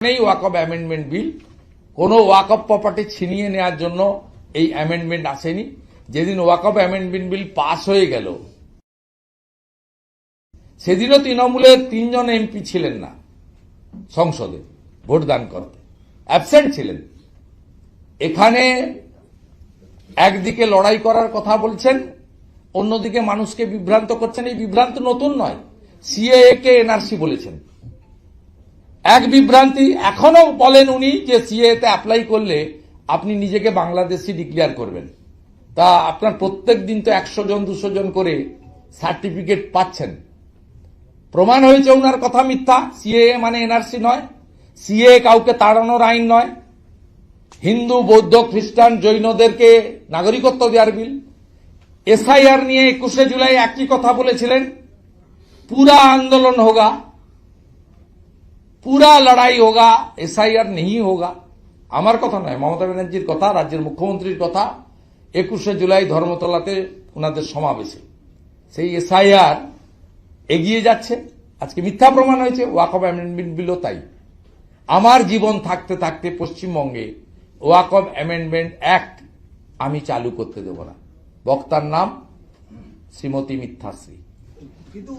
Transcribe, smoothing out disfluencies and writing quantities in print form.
নেই ওয়াকফ amendment bill, কোন ওয়াকফ property ছিনিয়ে নেওয়ার জন্য এই অ্যামেন্ডমেন্ট আসেনি। যেদিন ওয়াকফ অ্যামেন্ডমেন্ট বিল পাস হয়ে গেল সেদিনও তৃণমূলের 3 জন এমপি ছিলেন না সংসদে ভোটদান করতে, অ্যাবসেন্ট ছিলেন। এখানে একদিকে লড়াই করার কথা বলছেন, অন্যদিকে মানুষকে বিভ্রান্ত করছেন। এই বিভ্রান্ত নতুন নয়, সিএএ কে এনআরসি বলেছেন। এক বিভ্রান্তি এখনো বলেন উনি যে সিএএ তে অ্যাপ্লাই করলে আপনি নিজেকে বাংলাদেশি ডিক্লেয়ার করবেন। তা আপনার প্রত্যেক দিন তো 100 জন 200 জন করে সার্টিফিকেট পাচ্ছেন। প্রমাণ হয়েছে ওনার কথা মিথ্যা। সিএএ মানে এনআরসি নয়, সিএএ কাউকে তাড়ানোর আইন নয়, হিন্দু বৌদ্ধ খ্রিস্টান জৈনদেরকে নাগরিকত্ব দেওয়ার বিল। এসআইআর নিয়ে 21শে জুলাই একই কথা বলেছিলেন, पूरा आंदोलन होगा, पूरा लड़ाई होगा, एसआईआर नहीं होगा। আমার কথা নয়, মমতা ব্যানার্জির কথা, রাজ্যের মুখ্যমন্ত্রীর কথা। 21শে জুলাই ধর্মতলাতে ওনাদের সমাবেশে সেই এসআইআর এগিয়ে যাচ্ছে। আজকে মিথ্যা প্রমাণ হয়েছে। ওয়াকফ অ্যামেন্ডমেন্ট বিলও তাই। আমার জীবন থাকতে থাকতে পশ্চিমবঙ্গে ওয়াকফ অ্যামেন্ডমেন্ট অ্যাক্ট আমি চালু করতে দেব না। বক্তার নাম শ্রীমতী মিথ্যাশ্রী। কিন্তু